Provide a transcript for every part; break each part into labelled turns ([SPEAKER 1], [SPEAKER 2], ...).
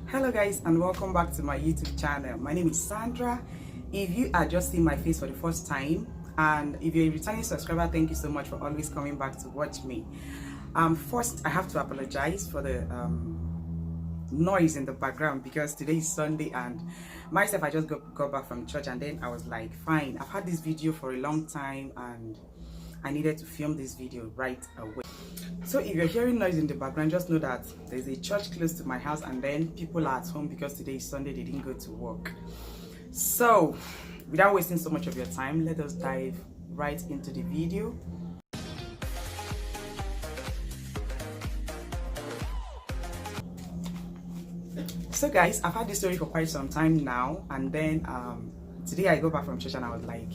[SPEAKER 1] Hello guys, and welcome back to my YouTube channel. My name is Sandra. If you are just seeing my face for the first time, and if you're a returning subscriber, thank you so much for always coming back to watch me. First I have to apologize for the noise in the background because today is Sunday, and myself, I just got back from church, and then I was like, fine, I've had this video for a long time and I needed to film this video right away. So if you're hearing noise in the background, just know that there's a church close to my house, and then people are at home because today is Sunday, they didn't go to work. So without wasting so much of your time, let us dive right into the video. So guys, I've had this story for quite some time now, and then today I go back from church and I was like,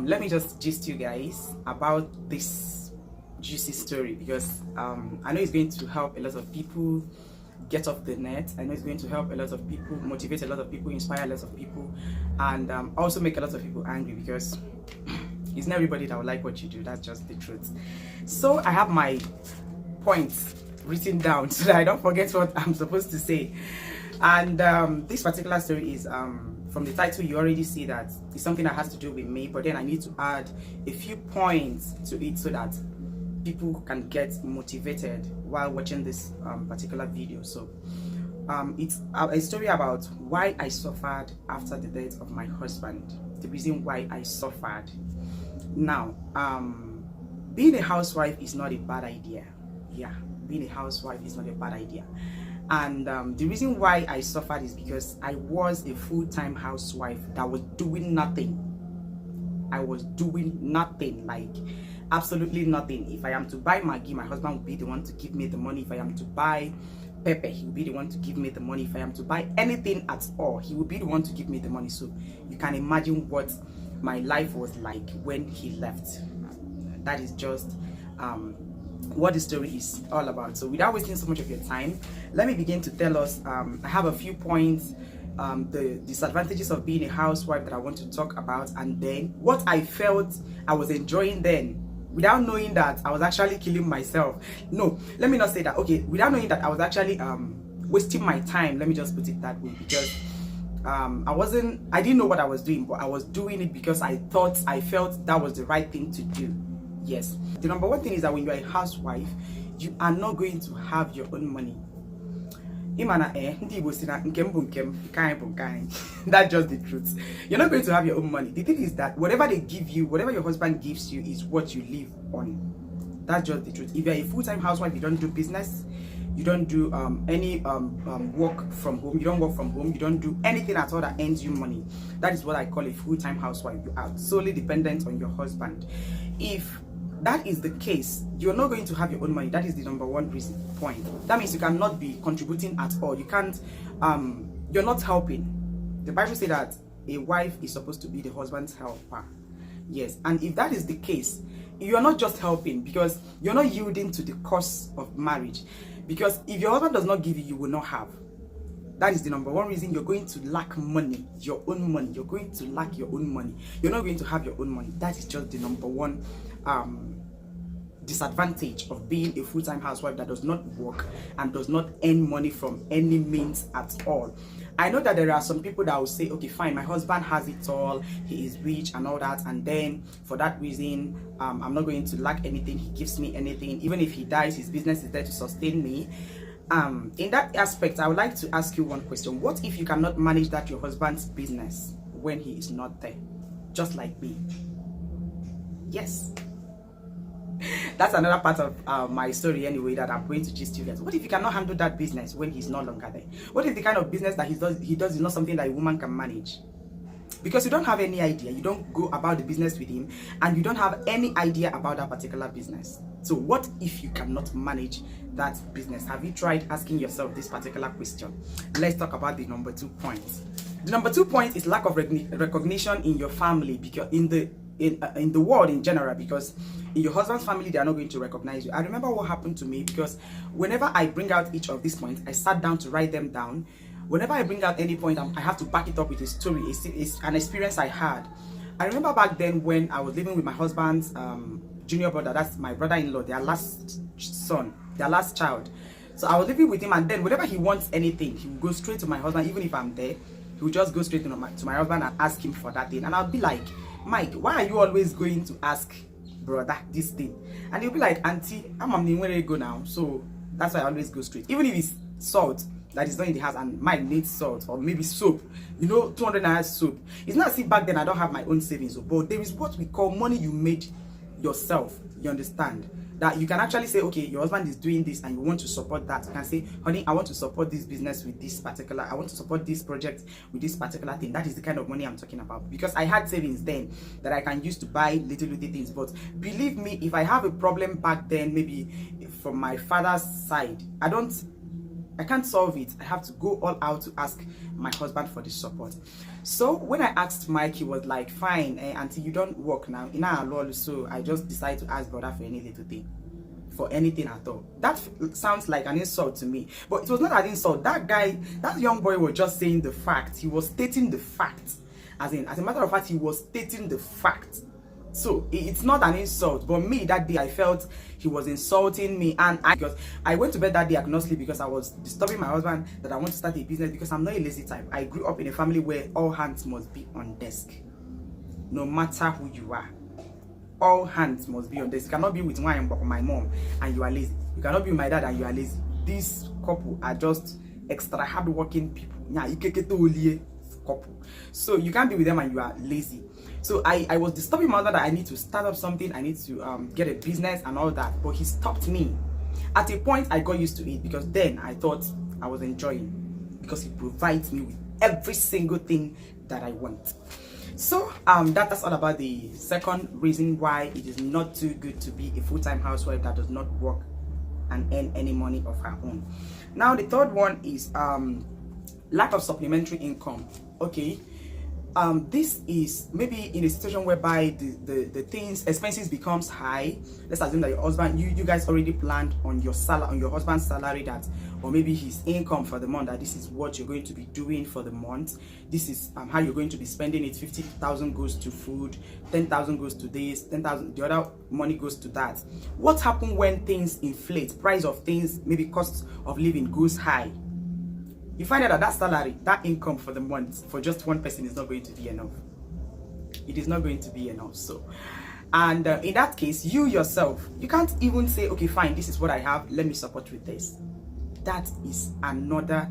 [SPEAKER 1] let me just gist you guys about this juicy story, because I know it's going to help a lot of people get off the net. I know it's going to help a lot of people, motivate a lot of people, inspire a lot of people, and also make a lot of people angry, because it's not everybody that will like what you do. That's just the truth. So I have my points written down so that I don't forget what I'm supposed to say. And this particular story is from the title, you already see that it's something that has to do with me, but then I need to add a few points to it so that people can get motivated while watching this particular video. So it's a story about why I suffered after the death of my husband, the reason why I suffered. Now, being a housewife is not a bad idea. Yeah, being a housewife is not a bad idea. And the reason why I suffered is because I was a full-time housewife that was doing nothing. I was doing nothing, like absolutely nothing. If I am to buy Maggi, my husband will be the one to give me the money. If I am to buy pepper, he will be the one to give me the money. If I am to buy anything at all, he will be the one to give me the money. So you can imagine what my life was like when he left. That is just what the story is all about. So without wasting so much of your time, let me begin to tell us. I have a few points, the disadvantages of being a housewife that I want to talk about, and then what I felt I was enjoying then without knowing that I was actually killing myself. No, let me not say that. Okay, without knowing that I was actually wasting my time, let me just put it that way, because I didn't know what I was doing, but I was doing it because I felt that was the right thing to do. Yes, the number one thing is that when you're a housewife, you are not going to have your own money. That's just the truth. You're not going to have your own money. The thing is that whatever they give you, whatever your husband gives you, is what you live on. That's just the truth. If you're a full-time housewife, you don't do business, you don't do any work from home, you don't work from home, you don't do anything at all that earns you money. That is what I call a full-time housewife. You are solely dependent on your husband. If that is the case, you're not going to have your own money. That is the number one reason point. That means you cannot be contributing at all. You can't, you're not helping. The Bible says that a wife is supposed to be the husband's helper. Yes, and if that is the case, you're not just helping, because you're not yielding to the cost of marriage. Because if your husband does not give you, you will not have. That is the number one reason you're going to lack money, your own money. You're going to lack your own money. You're not going to have your own money. That is just the number one disadvantage of being a full-time housewife that does not work and does not earn money from any means at all. I know that there are some people that will say, okay, fine, my husband has it all, he is rich and all that, and then for that reason, I'm not going to lack anything, he gives me anything. Even if he dies, his business is there to sustain me. In that aspect, I would like to ask you one question. What if you cannot manage that your husband's business when he is not there? Just like me. Yes. That's another part of my story anyway that I'm going to gist you guys. What if you cannot handle that business when he's no longer there? What if the kind of business that he does is not something that a woman can manage? Because you don't have any idea, you don't go about the business with him, and you don't have any idea about that particular business. So what if you cannot manage that business? Have you tried asking yourself this particular question? Let's talk about the number 2 point. The number 2 point is lack of recognition in your family, because in the world in general, because in your husband's family they are not going to recognize you. I remember what happened to me, because whenever I bring out each of these points, I sat down to write them down. Whenever I bring out any point, I have to back it up with a story. It's an experience I had. I remember back then when I was living with my husband's junior brother, that's my brother-in-law, their last son, their last child. So I was living with him, and then whenever he wants anything, he will go straight to my husband. Even if I'm there, he will just go straight to my husband and ask him for that thing. And I'll be like, Mike, why are you always going to ask brother this thing? And he'll be like, Auntie, I'm where you go now. So that's why I always go straight. Even if it's salt that is not in the house and Mike needs salt, or maybe soap, you know, 200 naira soap. It's not as if back then I don't have my own savings, but there is what we call money you made yourself. You understand? That you can actually say, okay, your husband is doing this and you want to support that. You can say, honey, I want to support this business with this particular, I want to support this project with this particular thing. That is the kind of money I'm talking about. Because I had savings then that I can use to buy little things. But believe me, if I have a problem back then, maybe from my father's side, I can't solve it. I have to go all out to ask my husband for the support. So when I asked Mike, he was like, fine, auntie, you don't work now. So I just decided to ask brother for any little thing. For anything at all. That sounds like an insult to me. But it was not an insult. That guy, that young boy was just saying the fact. He was stating the fact. As a matter of fact, he was stating the fact. So it's not an insult, but me that day I felt he was insulting me, and because I went to bed that day I could not sleep because I was disturbing my husband that I want to start a business, because I'm not a lazy type. I grew up in a family where all hands must be on desk, no matter who you are. All hands must be on desk. You cannot be with my mom and you are lazy. You cannot be with my dad and you are lazy. These couple are just extra hardworking people. Couple. So you can't be with them and you are lazy. So I was disturbing my mother that I need to start up something, I need to get a business and all that, but he stopped me. At a point I got used to it, because then I thought I was enjoying, because he provides me with every single thing that I want. So that's all about the second reason why it is not too good to be a full-time housewife that does not work and earn any money of her own. Now the third one is lack of supplementary income. Okay, this is maybe in a situation whereby the expenses becomes high. Let's assume that your husband, you guys already planned on your salary, on your husband's salary, that, or maybe his income for the month, that this is what you're going to be doing for the month. This is how you're going to be spending it. 50,000 goes to food, 10,000 goes to this, 10,000, the other money goes to that. What happens when things inflate, price of things, maybe cost of living goes high? You find out that salary, that income for the month for just one person is not going to be enough. It is not going to be enough. So, and in that case, you yourself, you can't even say, okay, fine, this is what I have, let me support with this. That is another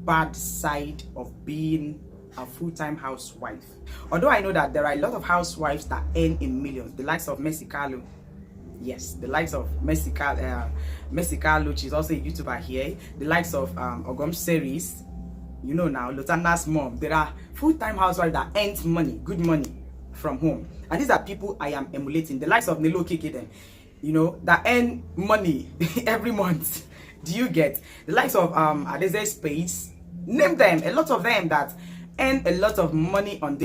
[SPEAKER 1] bad side of being a full-time housewife. Although I know that there are a lot of housewives that earn in millions, the likes of KALU. Yes, the likes of KALU, she's also a YouTuber here. The likes of OGOM'S series, you know now, Lotana's mom. There are full-time housewives that earn money, good money from home. And these are people I am emulating. The likes of Nelo Keke, you know, that earn money every month. Do you get? The likes of Adeze Space, name them, a lot of them that earn a lot of money on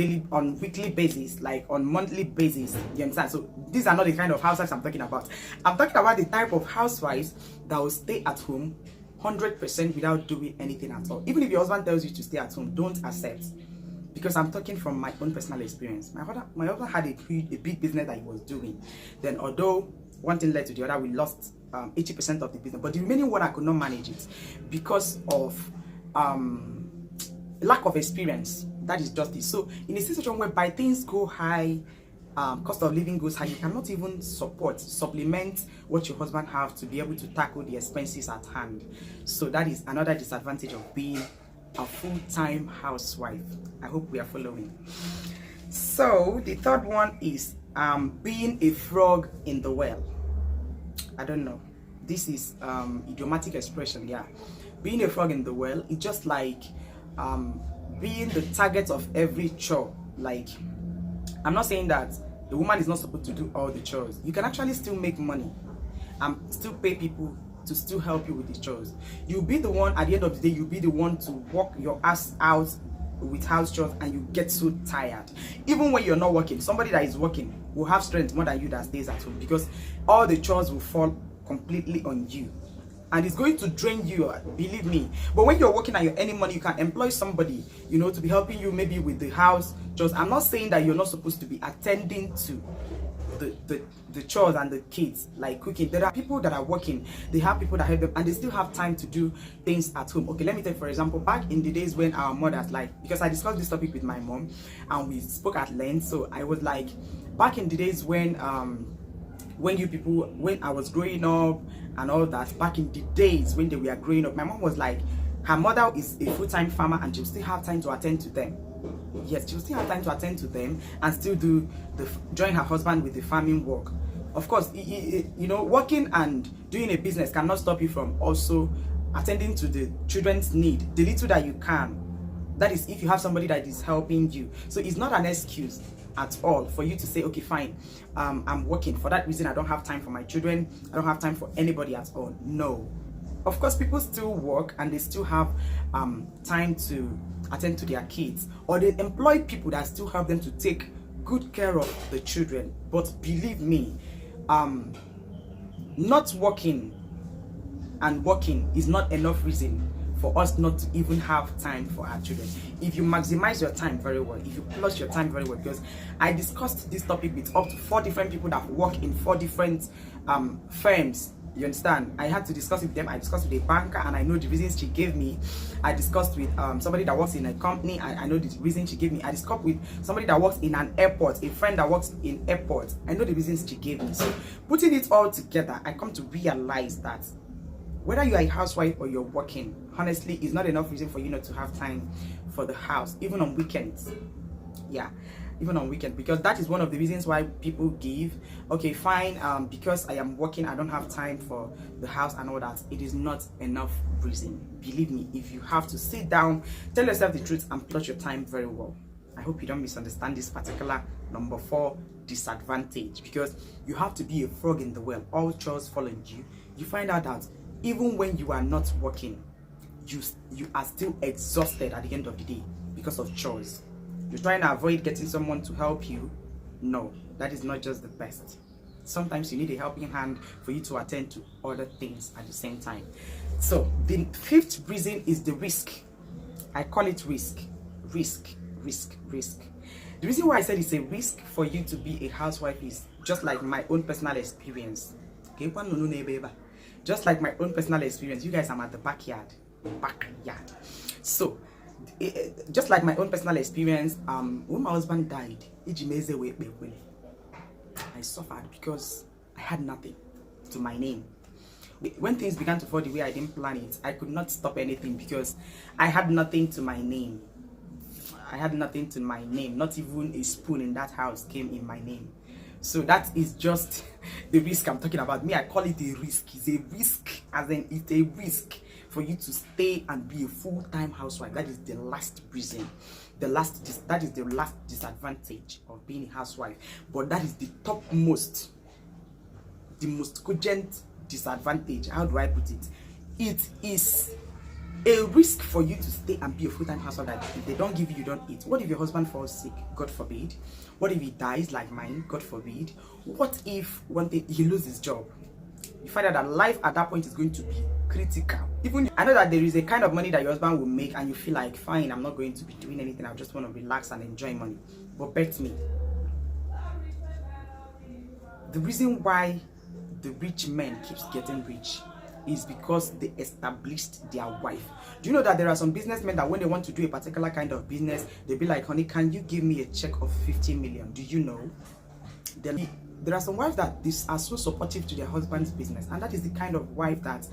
[SPEAKER 1] weekly basis, like on monthly basis. You understand? So these are not the kind of housewives I'm talking about. I'm talking about the type of housewives that will stay at home 100% without doing anything at all. Even if your husband tells you to stay at home, don't accept. Because I'm talking from my own personal experience. My husband had a big business that he was doing. Then although one thing led to the other, we lost 80% of the business. But the remaining one, I could not manage it because of lack of experience. That is just it. So in a situation whereby things go high, cost of living goes high, you cannot even supplement what your husband have to be able to tackle the expenses at hand. So that is another disadvantage of being a full-time housewife. I hope we are following. So the third one is being a frog in the well. I don't know, this is idiomatic expression. Yeah, being a frog in the well is just like being the target of every chore. Like, I'm not saying that the woman is not supposed to do all the chores. You can actually still make money and still pay people to still help you with the chores. You'll be the one, at the end of the day, you'll be the one to walk your ass out with house chores, and you get so tired. Even when you're not working, somebody that is working will have strength more than you that stays at home, because all the chores will fall completely on you. And it's going to drain you, believe me. But when you're working and you're earning money, you can employ somebody, you know, to be helping you maybe with the house. Just, I'm not saying that you're not supposed to be attending to the chores and the kids, like cooking. There are people that are working, they have people that help them, and they still have time to do things at home. Okay, let me take for example, back in the days when our mothers, like, because I discussed this topic with my mom and we spoke at length, so I was like, back in the days when you people, when I was growing up and all that, back in the days when they were growing up, my mom was like, her mother is a full-time farmer and she'll still have time to attend to them. Yes, she'll still have time to attend to them and still join her husband with the farming work. Of course, you know, working and doing a business cannot stop you from also attending to the children's need, the little that you can. That is if you have somebody that is helping you. So it's not an excuse at all for you to say, okay, fine, I'm working. For that reason, I don't have time for my children. I don't have time for anybody at all. No. Of course, people still work and they still have time to attend to their kids, or they employ people that still help them to take good care of the children. But believe me, not working and working is not enough reason for us not to even have time for our children. If you maximize your time very well, if you plus your time very well, because I discussed this topic with up to 4 different people that work in 4 different firms. You understand? I had to discuss with them. I discussed with a banker and I know the reasons she gave me. I discussed with somebody that works in a company. I know the reason she gave me. I discussed with somebody that works in an airport, a friend that works in airport. I know the reasons she gave me. So putting it all together, I come to realize that whether you are a housewife or you're working, honestly, it's not enough reason for you not to have time for the house, even on weekends. Yeah, even on weekend, because that is one of the reasons why people give, okay, fine, because I am working, I don't have time for the house and all that. It is not enough reason. Believe me, if you have to sit down, tell yourself the truth and plot your time very well. I hope you don't misunderstand this particular number 4 disadvantage, because you have to be a frog in the well. All chores fall on you. You find out that even when you are not working, you are still exhausted at the end of the day because of chores. You're trying to avoid getting someone to help you. No, that is not just the best. Sometimes you need a helping hand for you to attend to other things at the same time. So the 5th reason is the risk. I call it risk. Risk. The reason why I said it's a risk for you to be a housewife is just like my own personal experience. Just like my own personal experience. You guys, I'm at the backyard. So just like my own personal experience, when my husband died, I suffered because I had nothing to my name. When things began to fall the way I didn't plan it, I could not stop anything because I had nothing to my name. I had nothing to my name. Not even a spoon in that house came in my name. So that is just the risk I'm talking about. Me, I call it a risk. It's a risk, as in it's a risk for you to stay and be a full-time housewife. That is the last reason. That is the last disadvantage of being a housewife. But that is the topmost, the most cogent disadvantage. How do I put it? It is a risk for you to stay and be a full-time housewife that if they don't give you, you don't eat. What if your husband falls sick? God forbid. What if he dies like mine? God forbid. What if one day he loses his job? You find out that life at that point is going to be critical. Even I know that there is a kind of money that your husband will make and you feel like, fine, I'm not going to be doing anything. I just want to relax and enjoy money. But bet me, the reason why the rich men keeps getting rich is because they established their wife. Do you know that there are some businessmen that when they want to do a particular kind of business, they'll be like, honey, can you give me a check of 50 million? Do you know? There are some wives that are so supportive to their husband's business, and that is the kind of wife that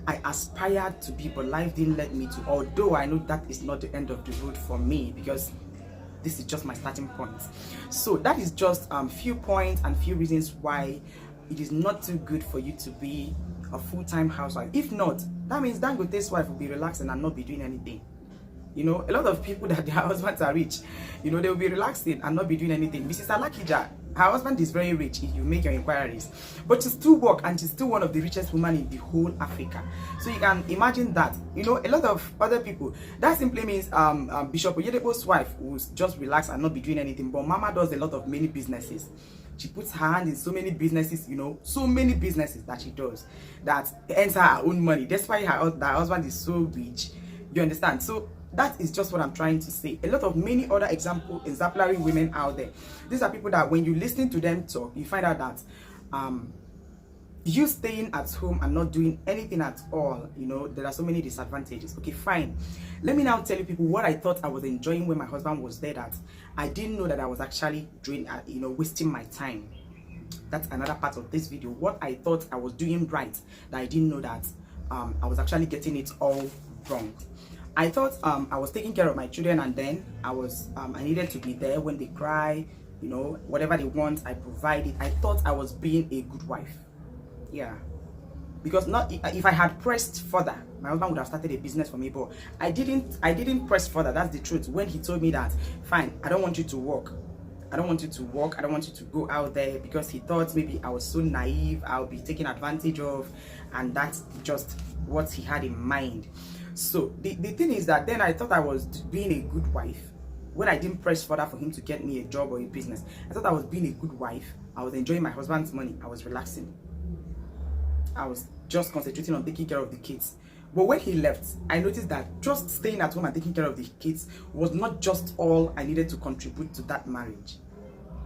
[SPEAKER 1] I aspired to be, but life didn't let me to. Although I know that is not the end of the road for me, because this is just my starting point. So that is just few points and few reasons why it is not too good for you to be a full-time housewife. If not, that means Dangote's wife will be relaxing and not be doing anything. You know, a lot of people that their husbands are rich, you know, they will be relaxing and not be doing anything. Mrs. Alakija, her husband is very rich if you make your inquiries, but she still works and she's still one of the richest women in the whole Africa. So you can imagine that. You know, a lot of other people, that simply means Bishop Oyedepo's wife will just relax and not be doing anything, but Mama does a lot of many businesses. She puts her hand in so many businesses, you know, so many businesses that she does that earns her own money, despite her husband is so rich. You understand? So That is just what I'm trying to say. A lot of many other exemplary women out there. These are people that when you listen to them talk, you find out that you staying at home and not doing anything at all, you know, there are so many disadvantages. Okay, fine. Let me now tell you people what I thought I was enjoying when my husband was there, that I didn't know that I was actually doing, you know, wasting my time. That's another part of this video. What I thought I was doing right, that I didn't know that I was actually getting it all wrong. I thought I was taking care of my children, and then I needed to be there when they cry, you know, whatever they want, I provide it. I thought I was being a good wife. Yeah, because not if I had pressed further, my husband would have started a business for me, but I didn't press further. That's the truth. When he told me that, fine, I don't want you to work, I don't want you to work, I don't want you to go out there, because he thought maybe I was so naive, I'll be taken advantage of, and that's just what he had in mind. So the thing is that then I thought I was being a good wife when I didn't press further for him to get me a job or a business. I thought I was being a good wife. I was enjoying my husband's money, I was relaxing, I was just concentrating on taking care of the kids. But when he left, I noticed that just staying at home and taking care of the kids was not just all I needed to contribute to that marriage.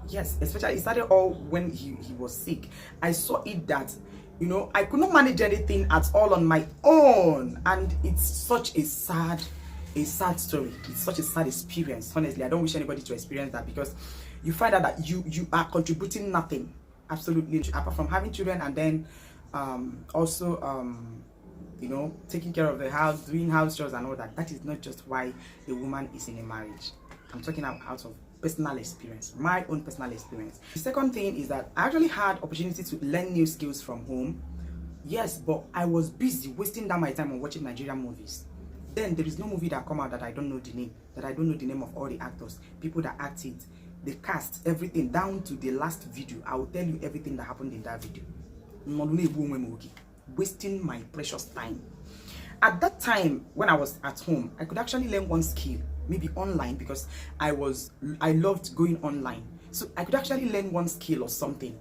[SPEAKER 1] Yes, especially it started all when he was sick. I saw it that, you know, I could not manage anything at all on my own, and it's such a sad story. It's such a sad experience. Honestly, I don't wish anybody to experience that, because you find out that you are contributing nothing, absolutely, apart from having children, and then also you know, taking care of the house, doing house chores and all that. That is not just why a woman is in a marriage. I'm talking out of personal experience, my own personal experience. The second thing is that I actually had opportunity to learn new skills from home. Yes, but I was busy wasting down my time on watching Nigerian movies. Then there is no movie that come out that I don't know the name, that I don't know the name of all the actors, people that act it, the cast, everything down to the last video. I will tell you everything that happened in that video. Wasting my precious time. At that time, when I was at home, I could actually learn one skill, maybe online, because I loved going online. So I could actually learn one skill or something.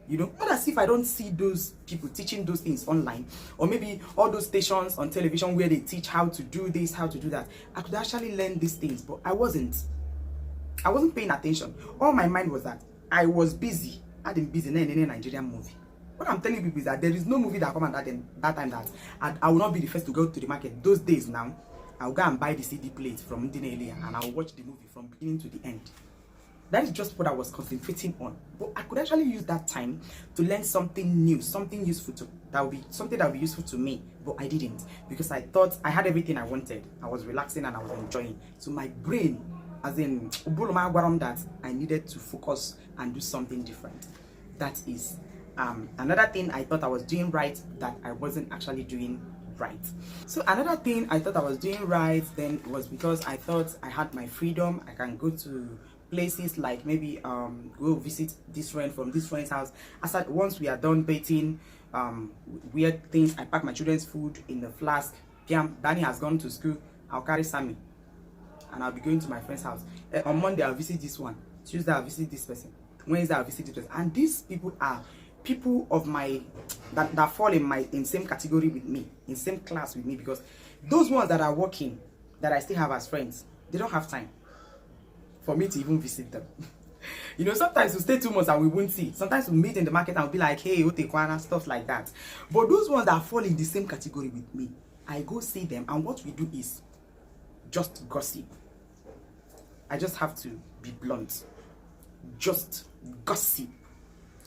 [SPEAKER 1] You know, not as if I don't see those people teaching those things online, or maybe all those stations on television where they teach how to do this, how to do that. I could actually learn these things, but I wasn't paying attention. All my mind was that I was busy. I didn't busy in any Nigerian movie. What I'm telling people is that there is no movie that come out that time that I will not be the first to go to the market. Those days now, I'll go and buy the CD plate from NENYELICOUS and I'll watch the movie from beginning to the end. That is just what I was concentrating on. But I could actually use that time to learn something new, something useful that would be useful to me. But I didn't, because I thought I had everything I wanted. I was relaxing and I was enjoying. So my brain, as in that I needed to focus and do something different. That is another thing I thought I was doing right that I wasn't actually doing right. So another thing I thought I was doing right then was because I thought I had my freedom. I can go to places like maybe go visit this friend from this friend's house. Once we are done bathing, weird things, I pack my children's food in the flask. Danny has gone to school, I'll carry Sammy and I'll be going to my friend's house. On Monday I'll visit this one, Tuesday I'll visit this person, Wednesday I'll visit this person. And these people are people of my that fall in same category with me, in same class with me, because those ones that are working, that I still have as friends, they don't have time for me to even visit them. You know, sometimes we stay 2 months and we won't see. Sometimes we meet in the market and we'll be like, hey, Otekwana, stuff like that. But those ones that fall in the same category with me, I go see them, and what we do is just gossip. I just have to be blunt. Just gossip.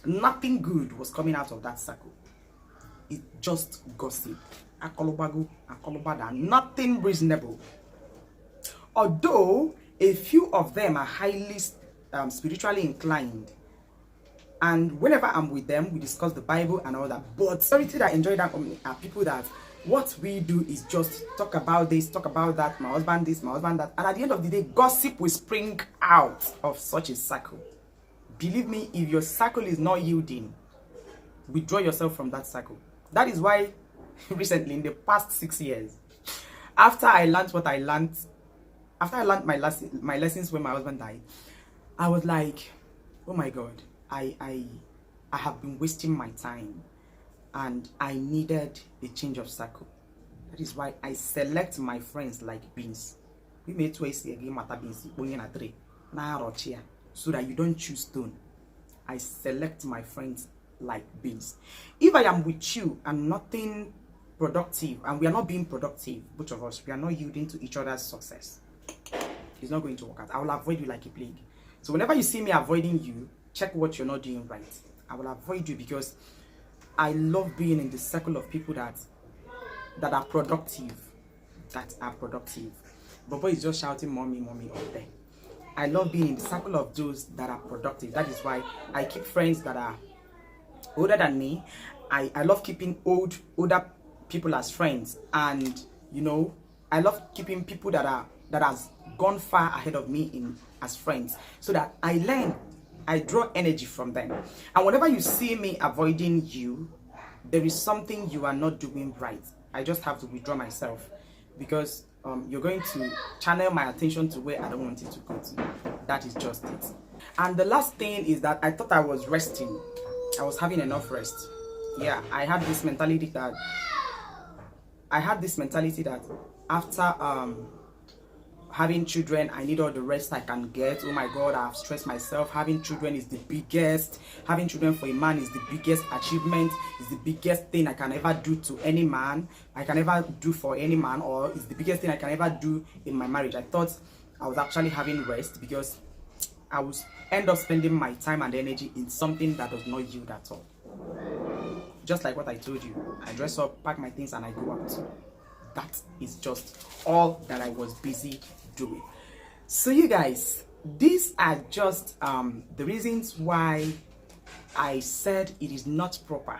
[SPEAKER 1] Nothing good was coming out of that circle. It's just gossip. Akolobago, akolobada, nothing reasonable. Although a few of them are highly spiritually inclined, and whenever I'm with them, we discuss the Bible and all that. But majority that enjoy that are people that what we do is just talk about this, talk about that, my husband this, my husband that, and at the end of the day, gossip will spring out of such a circle. Believe me, if your circle is not yielding, withdraw yourself from that circle. That is why recently, in the past 6 years, after I learned what I learned, after I learned my lessons when my husband died, I was like, oh my God, I have been wasting my time, and I needed a change of circle. That is why I select my friends like beans. we made twice again matter busy only na 3 na rochia so that you don't choose stone. I select my friends like beans. If I am with you and nothing productive, and we are not being productive, both of us, we are not yielding to each other's success, it's not going to work out. I will avoid you like a plague. So whenever you see me avoiding you, check what you're not doing right. I will avoid you because I love being in the circle of people that are productive. Bobo is just shouting mommy, mommy up there. I love being in the circle of those that are productive. That is why I keep friends that are older than me. I love keeping older people as friends, and you know, I love keeping people that has gone far ahead of me as friends, so that I learn, I draw energy from them. And whenever you see me avoiding you, there is something you are not doing right. I just have to withdraw myself because you're going to channel my attention to where I don't want it to go to. That is just it. And the last thing is that I thought I was resting. I was having enough rest. Yeah, I had this mentality that after having children, I need all the rest I can get. Oh my God, I've stressed myself. Having children is the biggest. Having children for a man is the biggest achievement. Is the biggest thing I can ever do to any man. I can ever do for any man, or is the biggest thing I can ever do in my marriage. I thought I was actually having rest because I would end up spending my time and energy in something that does not yield at all. Just like what I told you, I dress up, pack my things, and I go out. That is just all that I was busy doing. So you guys, these are just the reasons why I said it is not proper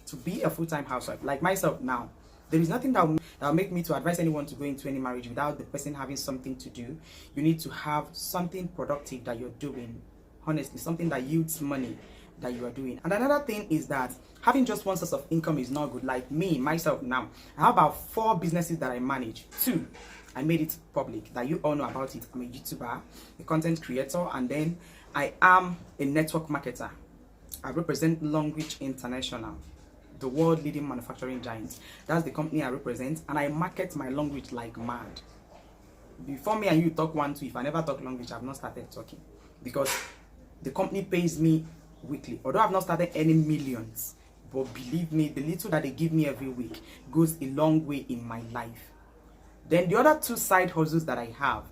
[SPEAKER 1] to be a full-time housewife. Like myself now, there is nothing that will make me to advise anyone to go into any marriage without the person having something to do. You need to have something productive that you're doing, honestly, something that yields money that you are doing. And another thing is that having just one source of income is not good. Like me, myself now, I have about 4 businesses that I manage. 2, I made it public, that you all know about it. I'm a YouTuber, a content creator, and then I am a network marketer. I represent Longrich International, the world leading manufacturing giant. That's the company I represent, and I market my Longrich like mad. Before me and you talk 1-2, if I never talk Longrich, I've not started talking, because the company pays me weekly. Although I've not started any millions, but believe me, the little that they give me every week goes a long way in my life. Then the other 2 side hustles that I have,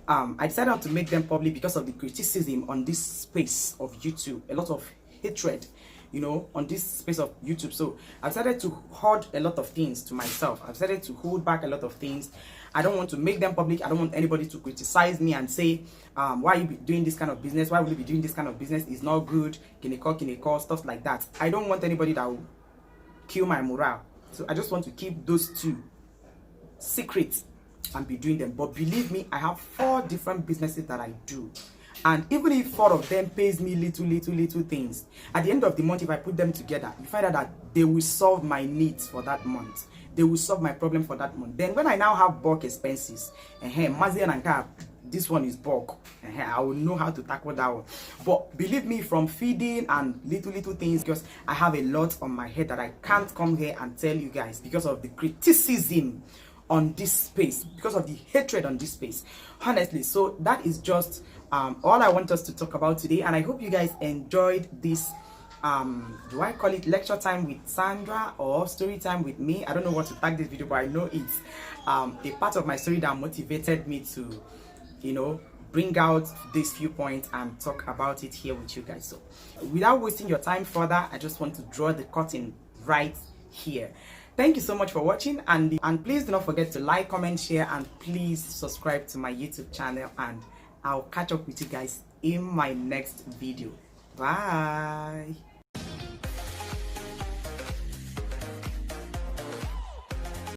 [SPEAKER 1] I decided not to make them public because of the criticism on this space of YouTube. A lot of hatred, you know, on this space of YouTube. So I've decided to hoard a lot of things to myself. I've decided to hold back a lot of things. I don't want to make them public. I don't want anybody to criticize me and say, why are you doing this kind of business? Why will you be doing this kind of business? It's not good. Kineko, stuff like that. I don't want anybody that will kill my morale. So I just want to keep those 2 secrets and be doing them. But believe me, I have 4 different businesses that I do. And even if 4 of them pays me little things, at the end of the month, if I put them together, you find out that they will solve my needs for that month. They will solve my problem for that month. Then when I now have bulk expenses, this one is bulk, I will know how to tackle that one. But believe me, from feeding and little things, because I have a lot on my head that I can't come here and tell you guys because of the criticism on this space, because of the hatred on this space, honestly. So that is just all I want us to talk about today, and I hope you guys enjoyed this do I call it lecture time with Sandra or story time with me? I don't know what to tag this video, but I know it's a part of my story that motivated me to, you know, bring out these few points and talk about it here with you guys. So without wasting your time further, I just want to draw the curtain right here. Thank you so much for watching, and please do not forget to like, comment, share, and please subscribe to my YouTube channel, and I'll catch up with you guys in my next video. Bye.